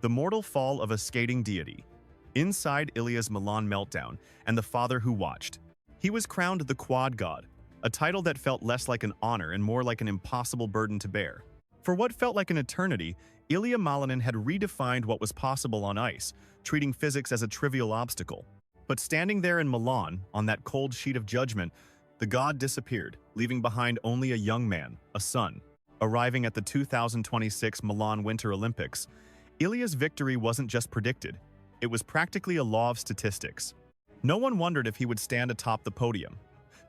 The mortal fall of a skating deity. Inside Ilia's Milan meltdown and the father who watched. He was crowned the Quad God, a title that felt less like an honor and more like an impossible burden to bear. For what felt like an eternity, Ilia Malinin had redefined what was possible on ice, treating physics as a trivial obstacle. But standing there in Milan, on that cold sheet of judgment, the god disappeared, leaving behind only a young man, a son. Arriving at the 2026 Milan Winter Olympics, Ilia's victory wasn't just predicted, it was practically a law of statistics. No one wondered if he would stand atop the podium.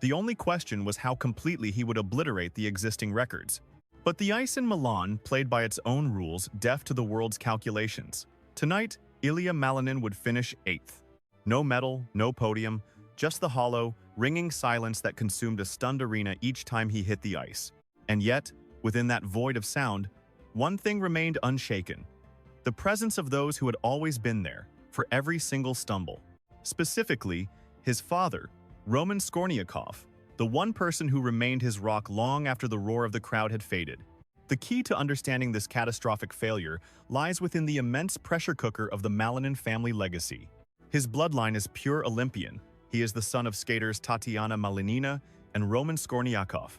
The only question was how completely he would obliterate the existing records. But the ice in Milan played by its own rules, deaf to the world's calculations. Tonight, Ilia Malinin would finish 8th. No medal, no podium, just the hollow, ringing silence that consumed a stunned arena each time he hit the ice. And yet, within that void of sound, one thing remained unshaken. The presence of those who had always been there, for every single stumble. Specifically, his father, Roman Skorniakov, the one person who remained his rock long after the roar of the crowd had faded. The key to understanding this catastrophic failure lies within the immense pressure cooker of the Malinin family legacy. His bloodline is pure Olympian. He is the son of skaters Tatyana Malinina and Roman Skorniakov.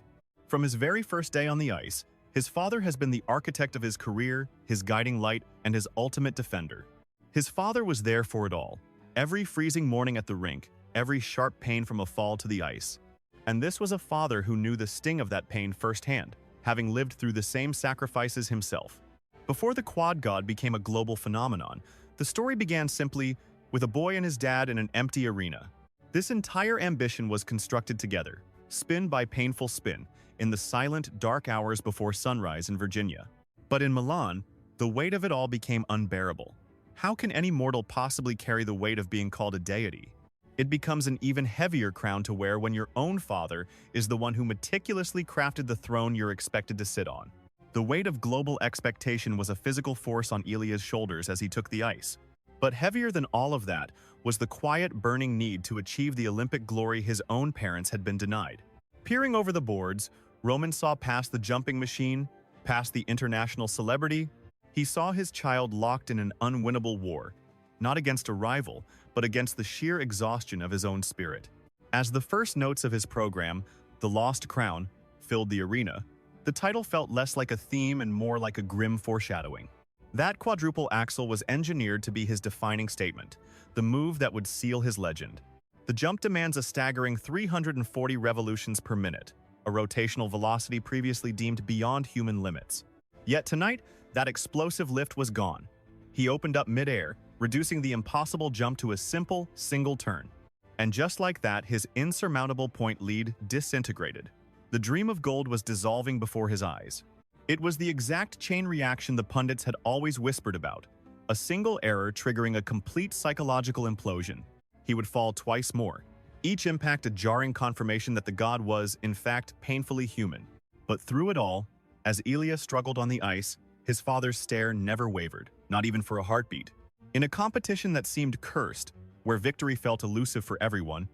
From his very first day on the ice, his father has been the architect of his career, his guiding light, and his ultimate defender. His father was there for it all. Every freezing morning at the rink, every sharp pain from a fall to the ice. And this was a father who knew the sting of that pain firsthand, having lived through the same sacrifices himself. Before the Quad God became a global phenomenon, the story began simply with a boy and his dad in an empty arena. This entire ambition was constructed together, spin by painful spin, in the silent, dark hours before sunrise in Virginia. But in Milan, the weight of it all became unbearable. How can any mortal possibly carry the weight of being called a deity? It becomes an even heavier crown to wear when your own father is the one who meticulously crafted the throne you're expected to sit on. The weight of global expectation was a physical force on Ilia's shoulders as he took the ice. But heavier than all of that was the quiet, burning need to achieve the Olympic glory his own parents had been denied. Peering over the boards, Roman saw past the jumping machine, past the international celebrity. He saw his child locked in an unwinnable war, not against a rival, but against the sheer exhaustion of his own spirit. As the first notes of his program, The Lost Crown, filled the arena, the title felt less like a theme and more like a grim foreshadowing. That quadruple axel was engineered to be his defining statement, the move that would seal his legend. The jump demands a staggering 340 revolutions per minute, a rotational velocity previously deemed beyond human limits. Yet tonight, that explosive lift was gone. He opened up mid-air, reducing the impossible jump to a simple, single turn. And just like that, his insurmountable point lead disintegrated. The dream of gold was dissolving before his eyes. It was the exact chain reaction the pundits had always whispered about, a single error triggering a complete psychological implosion. He would fall twice more, each impact a jarring confirmation that the god was, in fact, painfully human. But through it all, as Ilia struggled on the ice, his father's stare never wavered, not even for a heartbeat. In a competition that seemed cursed, where victory felt elusive for everyone,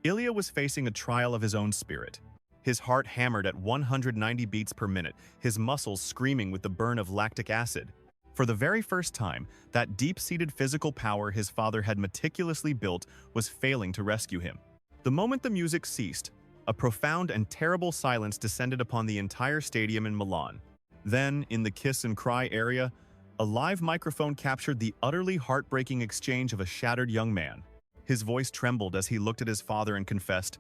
Ilia was facing a trial of his own spirit. His heart hammered at 190 beats per minute, his muscles screaming with the burn of lactic acid. For the very first time, that deep-seated physical power his father had meticulously built was failing to rescue him. The moment the music ceased, a profound and terrible silence descended upon the entire stadium in Milan. Then, in the kiss and cry area, a live microphone captured the utterly heartbreaking exchange of a shattered young man. His voice trembled as he looked at his father and confessed,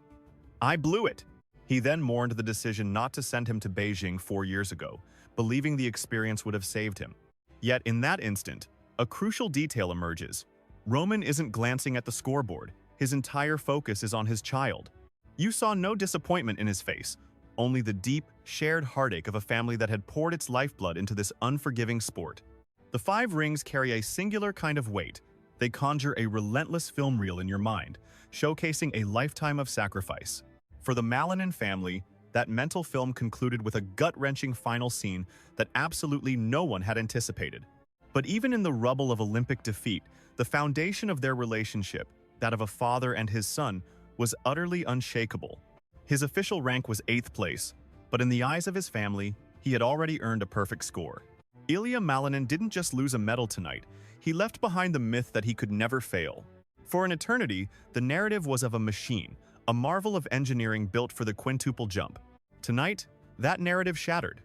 "I blew it." He then mourned the decision not to send him to Beijing 4 years ago, believing the experience would have saved him. Yet in that instant, a crucial detail emerges. Roman isn't glancing at the scoreboard. His entire focus is on his child. You saw no disappointment in his face, only the deep, shared heartache of a family that had poured its lifeblood into this unforgiving sport. The 5 rings carry a singular kind of weight. They conjure a relentless film reel in your mind, showcasing a lifetime of sacrifice. For the Malinin family, that mental film concluded with a gut-wrenching final scene that absolutely no one had anticipated. But even in the rubble of Olympic defeat, the foundation of their relationship, that of a father and his son, was utterly unshakable. His official rank was 8th place, but in the eyes of his family, he had already earned a perfect score. Ilia Malinin didn't just lose a medal tonight, he left behind the myth that he could never fail. For an eternity, the narrative was of a machine, a marvel of engineering built for the quintuple jump. Tonight, that narrative shattered.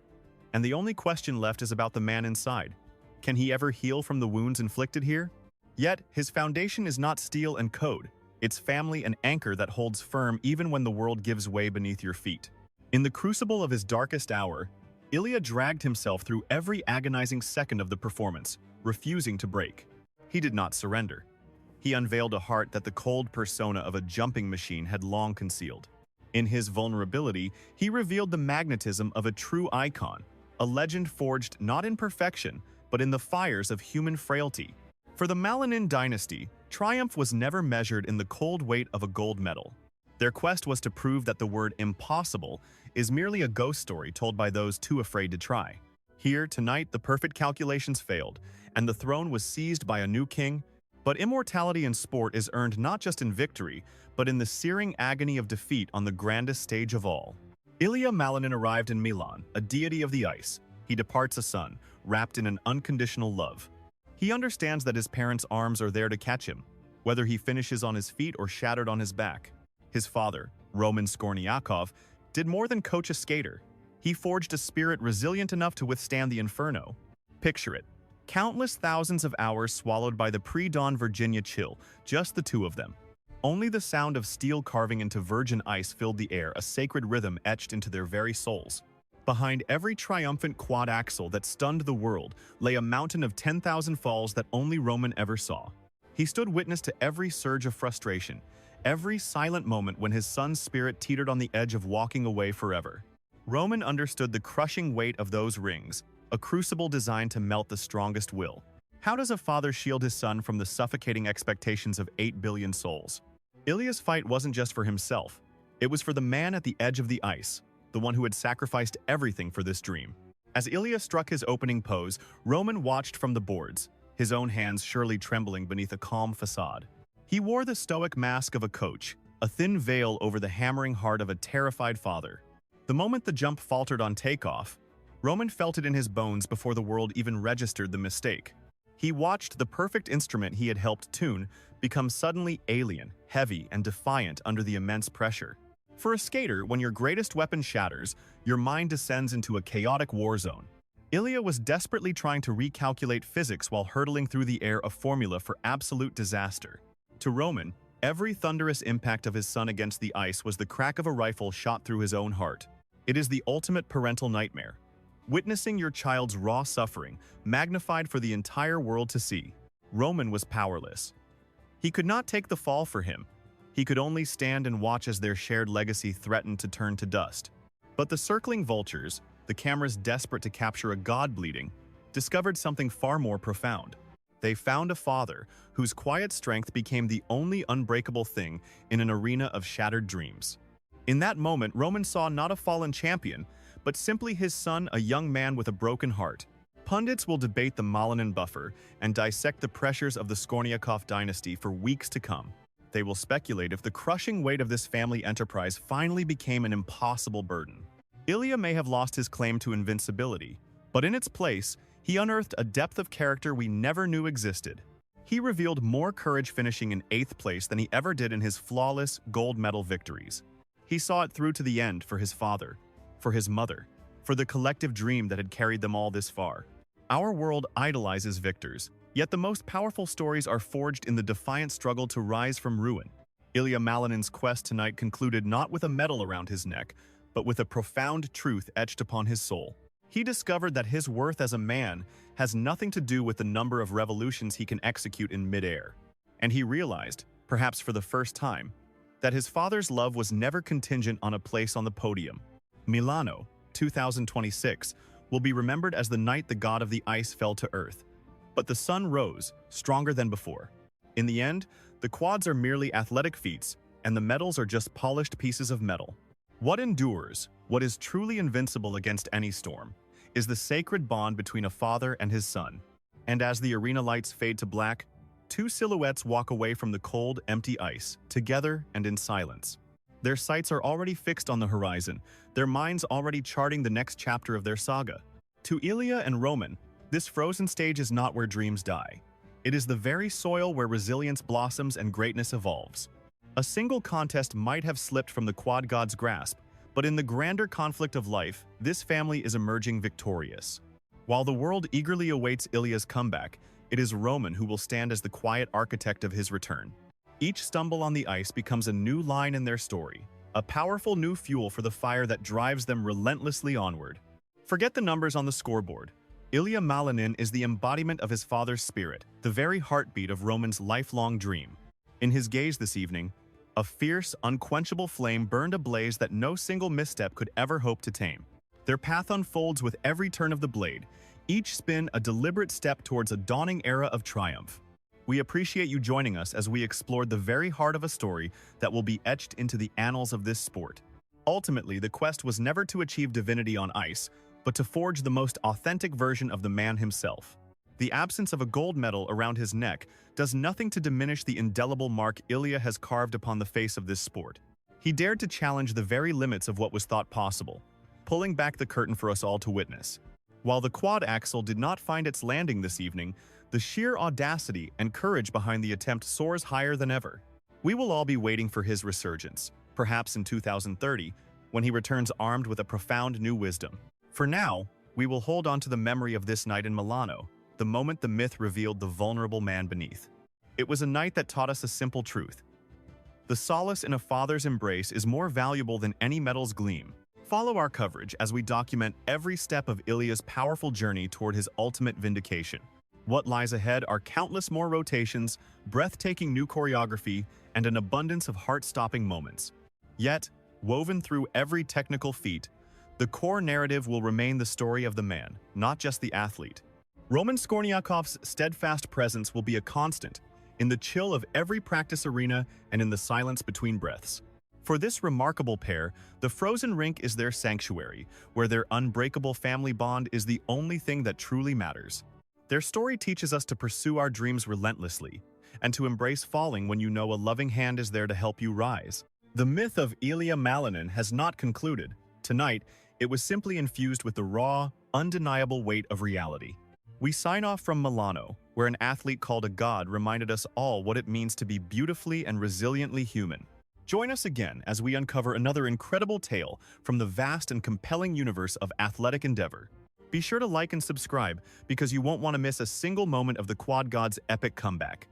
And the only question left is about the man inside. Can he ever heal from the wounds inflicted here? Yet, his foundation is not steel and code. It's family and anchor that holds firm even when the world gives way beneath your feet. In the crucible of his darkest hour, Ilia dragged himself through every agonizing second of the performance, refusing to break. He did not surrender. He unveiled a heart that the cold persona of a jumping machine had long concealed. In his vulnerability, he revealed the magnetism of a true icon, a legend forged not in perfection, but in the fires of human frailty. For the Malinin dynasty, triumph was never measured in the cold weight of a gold medal. Their quest was to prove that the word impossible is merely a ghost story told by those too afraid to try. Here, tonight, the perfect calculations failed, and the throne was seized by a new king. But immortality in sport is earned not just in victory, but in the searing agony of defeat on the grandest stage of all. Ilia Malinin arrived in Milan, a deity of the ice. He departs a son, wrapped in an unconditional love. He understands that his parents' arms are there to catch him, whether he finishes on his feet or shattered on his back. His father, Roman Skorniakov, did more than coach a skater. He forged a spirit resilient enough to withstand the inferno. Picture it. Countless thousands of hours swallowed by the pre-dawn Virginia chill, just the two of them. Only the sound of steel carving into virgin ice filled the air, a sacred rhythm etched into their very souls. Behind every triumphant quad axel that stunned the world lay a mountain of 10,000 falls that only Roman ever saw. He stood witness to every surge of frustration, every silent moment when his son's spirit teetered on the edge of walking away forever. Roman understood the crushing weight of those rings, a crucible designed to melt the strongest will. How does a father shield his son from the suffocating expectations of 8 billion souls? Ilia's fight wasn't just for himself. It was for the man at the edge of the ice, the one who had sacrificed everything for this dream. As Ilia struck his opening pose, Roman watched from the boards, his own hands surely trembling beneath a calm facade. He wore the stoic mask of a coach, a thin veil over the hammering heart of a terrified father. The moment the jump faltered on takeoff, Roman felt it in his bones before the world even registered the mistake. He watched the perfect instrument he had helped tune become suddenly alien, heavy, and defiant under the immense pressure. For a skater, when your greatest weapon shatters, your mind descends into a chaotic war zone. Ilia was desperately trying to recalculate physics while hurtling through the air a formula for absolute disaster. To Roman, every thunderous impact of his son against the ice was the crack of a rifle shot through his own heart. It is the ultimate parental nightmare. Witnessing your child's raw suffering, magnified for the entire world to see. Roman was powerless. He could not take the fall for him. He could only stand and watch as their shared legacy threatened to turn to dust. But the circling vultures, the cameras desperate to capture a god bleeding, discovered something far more profound. They found a father whose quiet strength became the only unbreakable thing in an arena of shattered dreams. In that moment, Roman saw not a fallen champion, but simply his son, a young man with a broken heart. Pundits will debate the Malinin buffer and dissect the pressures of the Skorniakov dynasty for weeks to come. They will speculate if the crushing weight of this family enterprise finally became an impossible burden. Ilia may have lost his claim to invincibility, but in its place, he unearthed a depth of character we never knew existed. He revealed more courage finishing in 8th place than he ever did in his flawless gold medal victories. He saw it through to the end for his father, for his mother, for the collective dream that had carried them all this far. Our world idolizes victors, yet the most powerful stories are forged in the defiant struggle to rise from ruin. Ilia Malinin's quest tonight concluded not with a medal around his neck, but with a profound truth etched upon his soul. He discovered that his worth as a man has nothing to do with the number of revolutions he can execute in midair. And he realized, perhaps for the first time, that his father's love was never contingent on a place on the podium. Milano, 2026, will be remembered as the night the god of the ice fell to earth. But the sun rose, stronger than before. In the end, the quads are merely athletic feats, and the medals are just polished pieces of metal. What endures, what is truly invincible against any storm, is the sacred bond between a father and his son. And as the arena lights fade to black, two silhouettes walk away from the cold, empty ice, together and in silence. Their sights are already fixed on the horizon, their minds already charting the next chapter of their saga. To Ilia and Roman, This frozen stage is not where dreams die. It is the very soil where resilience blossoms and greatness evolves. A single contest might have slipped from the Quad God's grasp, but in the grander conflict of life, this family is emerging victorious. While the world eagerly awaits Ilia's comeback, it is Roman who will stand as the quiet architect of his return. Each stumble on the ice becomes a new line in their story, a powerful new fuel for the fire that drives them relentlessly onward. Forget the numbers on the scoreboard. Ilia Malinin is the embodiment of his father's spirit, the very heartbeat of Roman's lifelong dream. In his gaze this evening, a fierce, unquenchable flame burned a blaze that no single misstep could ever hope to tame. Their path unfolds with every turn of the blade, each spin a deliberate step towards a dawning era of triumph. We appreciate you joining us as we explored the very heart of a story that will be etched into the annals of this sport. Ultimately, the quest was never to achieve divinity on ice, but to forge the most authentic version of the man himself. The absence of a gold medal around his neck does nothing to diminish the indelible mark Ilia has carved upon the face of this sport. He dared to challenge the very limits of what was thought possible, pulling back the curtain for us all to witness. While the Quad Axel did not find its landing this evening, the sheer audacity and courage behind the attempt soars higher than ever. We will all be waiting for his resurgence, perhaps in 2030, when he returns armed with a profound new wisdom. For now, we will hold on to the memory of this night in Milano, the moment the myth revealed the vulnerable man beneath. It was a night that taught us a simple truth. The solace in a father's embrace is more valuable than any medal's gleam. Follow our coverage as we document every step of Ilia's powerful journey toward his ultimate vindication. What lies ahead are countless more rotations, breathtaking new choreography, and an abundance of heart-stopping moments. Yet, woven through every technical feat, the core narrative will remain the story of the man, not just the athlete. Roman Skorniakov's steadfast presence will be a constant, in the chill of every practice arena and in the silence between breaths. For this remarkable pair, the frozen rink is their sanctuary, where their unbreakable family bond is the only thing that truly matters. Their story teaches us to pursue our dreams relentlessly, and to embrace falling when you know a loving hand is there to help you rise. The myth of Ilia Malinin has not concluded. Tonight, it was simply infused with the raw, undeniable weight of reality. We sign off from Milano, where an athlete called a god reminded us all what it means to be beautifully and resiliently human. Join us again as we uncover another incredible tale from the vast and compelling universe of athletic endeavor. Be sure to like and subscribe because you won't want to miss a single moment of the Quad God's epic comeback.